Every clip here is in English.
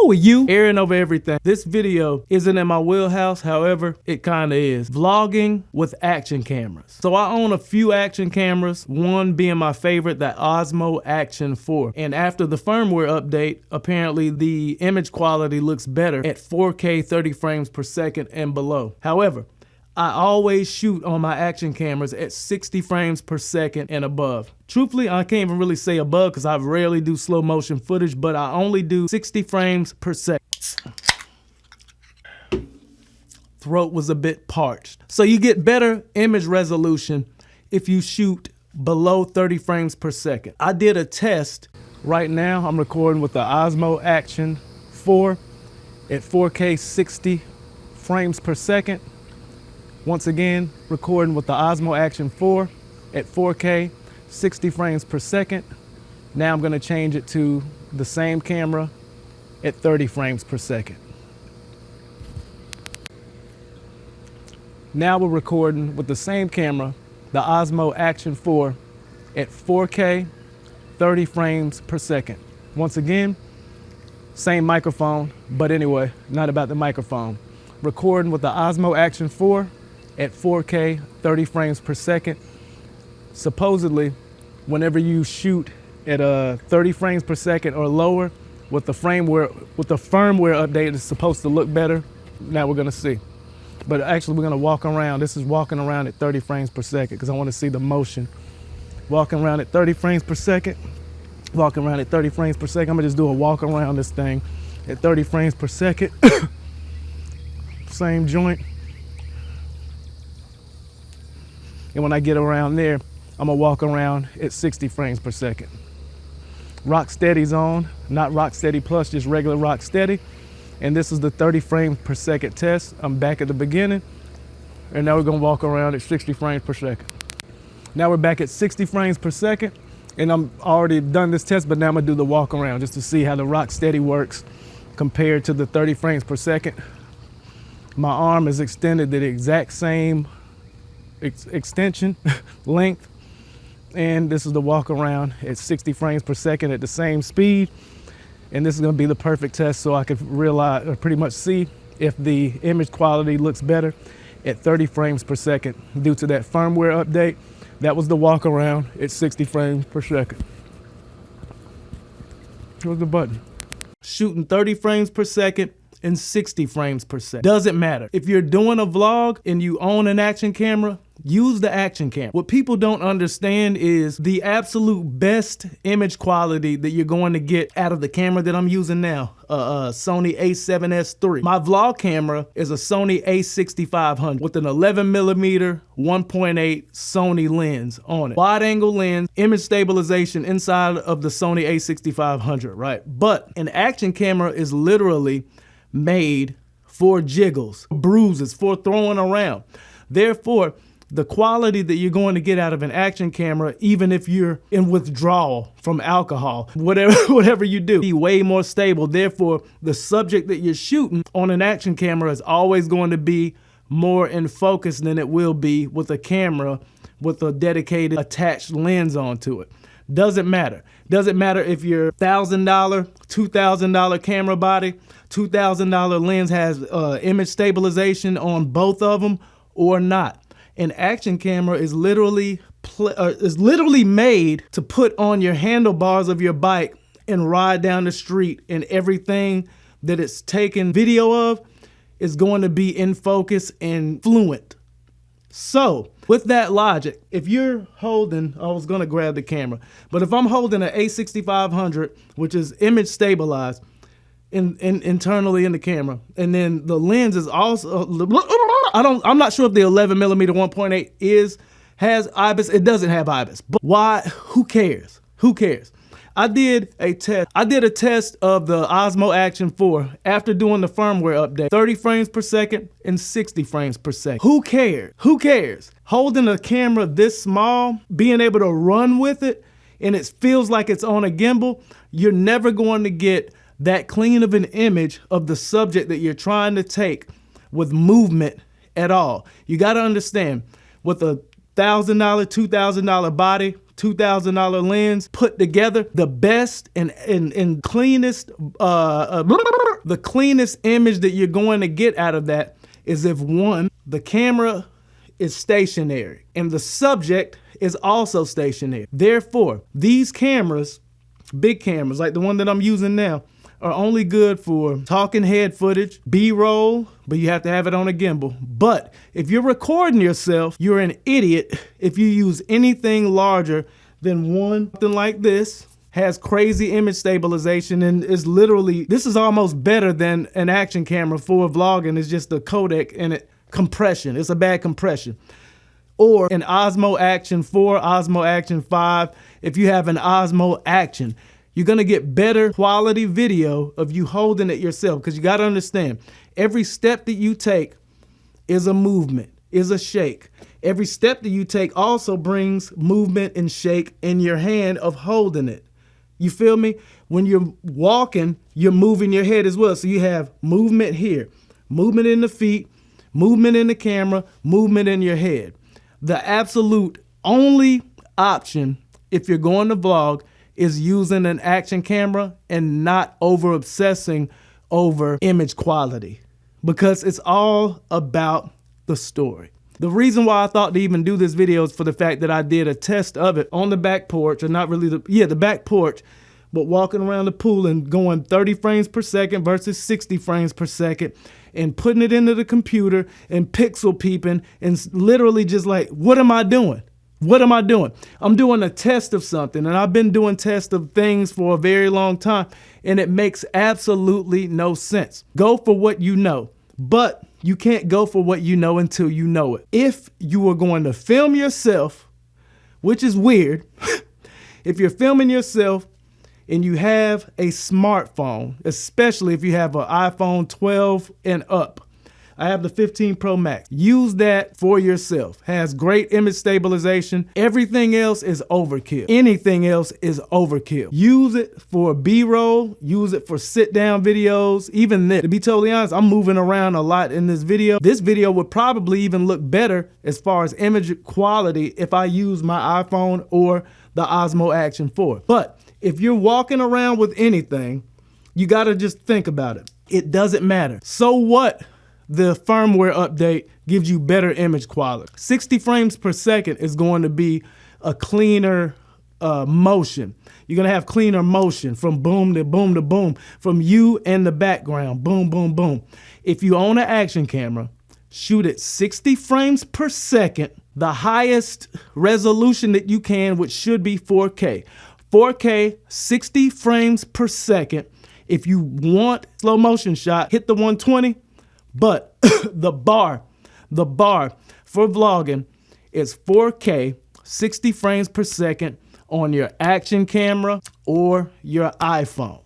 Who are you? Airing over everything. This video isn't in my wheelhouse, however, it kinda is. Vlogging with action cameras. So I own a few action cameras, one being my favorite, the Osmo Action 4. And after the firmware update, apparently the image quality looks better at 4K 30 frames per second and below. However, I always shoot on my action cameras at 60 frames per second and above. Truthfully, I can't even really say above because I rarely do slow motion footage, but I only do 60 frames per second. Throat was a bit parched. So you get better image resolution if you shoot below 30 frames per second. I did a test. Right now, I'm recording with the Osmo Action 4 at 4K 60 frames per second. Once again, recording with the Osmo Action 4 at 4K, 60 frames per second. Now I'm gonna change it to the same camera at 30 frames per second. Now we're recording with the same camera, the Osmo Action 4 at 4K, 30 frames per second. Once again, same microphone, but anyway, not about the microphone. Recording with the Osmo Action 4 at 4K, 30 frames per second. Supposedly, whenever you shoot at 30 frames per second or lower, with the firmware update, it's supposed to look better. Now we're gonna see. But actually, we're gonna walk around. This is walking around at 30 frames per second because I want to see the motion. Walking around at 30 frames per second. Walking around at 30 frames per second. I'm gonna just do a walk around this thing at 30 frames per second. Same joint. And when I get around there, I'm gonna walk around at 60 frames per second. Rocksteady's on, not Rocksteady Plus, just regular Rocksteady. And this is the 30 frames per second test. I'm back at the beginning. And now we're gonna walk around at 60 frames per second. Now we're back at 60 frames per second. And I'm already done this test, but now I'm gonna do the walk around just to see how the Rocksteady works compared to the 30 frames per second. My arm is extended to the exact same extension, length, and this is the walk around at 60 frames per second at the same speed. And this is gonna be the perfect test so I can realize, or pretty much see if the image quality looks better at 30 frames per second due to that firmware update. That was the walk around at 60 frames per second. Here's the button. Shooting 30 frames per second and 60 frames per second. Doesn't matter. If you're doing a vlog and you own an action camera, use the action camera. What people don't understand is the absolute best image quality that you're going to get out of the camera that I'm using now, Sony a7S III. My vlog camera is a Sony a6500 with an 11mm 1.8 Sony lens on it. Wide angle lens, image stabilization inside of the Sony a6500, right? But an action camera is literally made for jiggles, bruises, for throwing around. Therefore, the quality that you're going to get out of an action camera, even if you're in withdrawal from alcohol, whatever you do, be way more stable. Therefore, the subject that you're shooting on an action camera is always going to be more in focus than it will be with a camera with a dedicated attached lens onto it. Doesn't matter. Doesn't matter if your $1,000, $2,000 camera body, $2,000 lens has image stabilization on both of them or not. An action camera is literally made to put on your handlebars of your bike and ride down the street, and everything that it's taken video of is going to be in focus and fluent. So with that logic, if you're holding, I was gonna grab the camera, but if I'm holding an a6500, which is image stabilized internally in the camera, and then the lens is also, I'm not sure if the 11mm 1.8 has IBIS. It doesn't have IBIS, but why? Who cares? Who cares? I did a test of the Osmo Action 4 after doing the firmware update, 30 frames per second and 60 frames per second. Who cares? Who cares? Holding a camera this small, being able to run with it, and it feels like it's on a gimbal, you're never going to get that clean of an image of the subject that you're trying to take with movement at all. You got to understand, with a $1,000, $2,000 body, $2,000 lens put together, the best and cleanest, the cleanest image that you're going to get out of that is if one, the camera is stationary and the subject is also stationary. Therefore, these cameras, big cameras like the one that I'm using now, are only good for talking head footage, B-roll, but you have to have it on a gimbal. But if you're recording yourself, you're an idiot if you use anything larger than something like this. Has crazy image stabilization and is literally, this is almost better than an action camera for vlogging. It's just a codec and it compression. It's a bad compression. Or an Osmo Action 4, Osmo Action 5. If you have an Osmo Action, you're gonna get better quality video of you holding it yourself, because you gotta understand, every step that you take is a movement, is a shake. Every step that you take also brings movement and shake in your hand of holding it. You feel me? When you're walking, you're moving your head as well. So you have movement here, movement in the feet, movement in the camera, movement in your head. The absolute only option if you're going to vlog is using an action camera and not over obsessing over image quality, because it's all about the story. The reason why I thought to even do this video is for the fact that I did a test of it on the back porch, or not really the back porch, but walking around the pool and going 30 frames per second versus 60 frames per second and putting it into the computer and pixel peeping and literally just like, what am I doing? What am I doing? I'm doing a test of something, and I've been doing tests of things for a very long time, and it makes absolutely no sense. Go for what you know, but you can't go for what you know until you know it. If you are going to film yourself, which is weird, if you're filming yourself and you have a smartphone, especially if you have an iPhone 12 and up, I have the 15 Pro Max. Use that for yourself. Has great image stabilization. Everything else is overkill. Anything else is overkill. Use it for B-roll. Use it for sit-down videos. Even this. To be totally honest, I'm moving around a lot in this video. This video would probably even look better as far as image quality if I use my iPhone or the Osmo Action 4. But if you're walking around with anything, you gotta just think about it. It doesn't matter. So what? The firmware update gives you better image quality. 60 frames per second is going to be a cleaner motion. You're gonna have cleaner motion from boom to boom to boom, from you and the background, boom, boom, boom. If you own an action camera, shoot at 60 frames per second, the highest resolution that you can, which should be 4K. 4K, 60 frames per second. If you want slow motion shot, hit the 120. But the bar for vlogging is 4K, 60 frames per second on your action camera or your iPhone.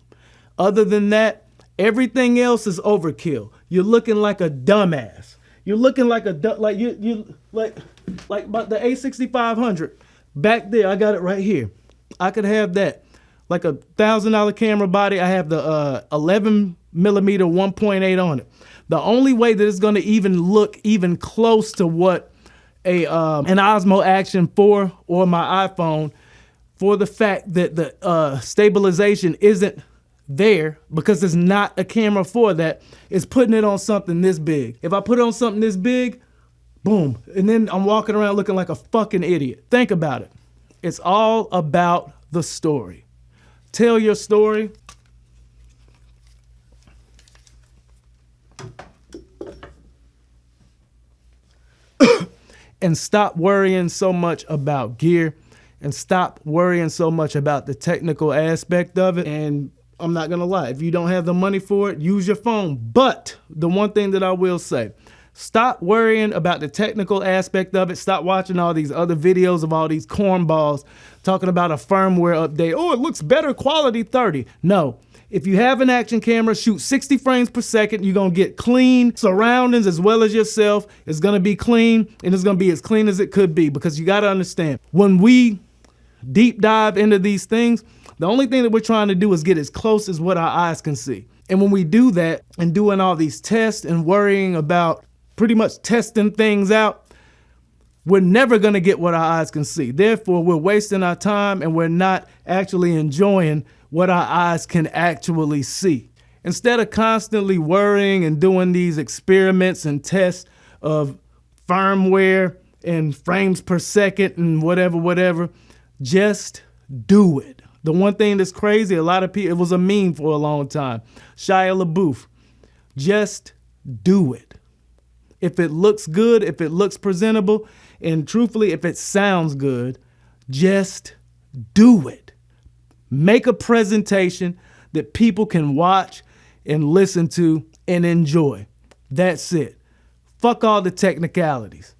Other than that, everything else is overkill. You're looking like a dumbass. You're looking like a like about the A6500 back there. I got it right here. I could have that, like a $1,000 camera body. I have the 11mm 1.8 on it. The only way that it's gonna even look even close to what an Osmo Action 4 or my iPhone, for the fact that the stabilization isn't there, because it's not a camera for that, is putting it on something this big. If I put it on something this big, boom, and then I'm walking around looking like a fucking idiot. Think about it. It's all about the story. Tell your story. And stop worrying so much about gear, and stop worrying so much about the technical aspect of it. And I'm not gonna lie, if you don't have the money for it, use your phone. But the one thing that I will say, stop worrying about the technical aspect of it. Stop watching all these other videos of all these cornballs talking about a firmware update. Oh, it looks better quality 30. No. If you have an action camera, shoot 60 frames per second. You're gonna get clean surroundings as well as yourself. It's gonna be clean, and it's gonna be as clean as it could be, because you gotta understand, when we deep dive into these things, the only thing that we're trying to do is get as close as what our eyes can see. And when we do that and doing all these tests and worrying about pretty much testing things out, we're never going to get what our eyes can see. Therefore, we're wasting our time and we're not actually enjoying what our eyes can actually see. Instead of constantly worrying and doing these experiments and tests of firmware and frames per second and whatever, just do it. The one thing that's crazy, a lot of people, it was a meme for a long time. Shia LaBeouf, just do it. If it looks good, if it looks presentable, and truthfully, if it sounds good, just do it. Make a presentation that people can watch and listen to and enjoy. That's it. Fuck all the technicalities.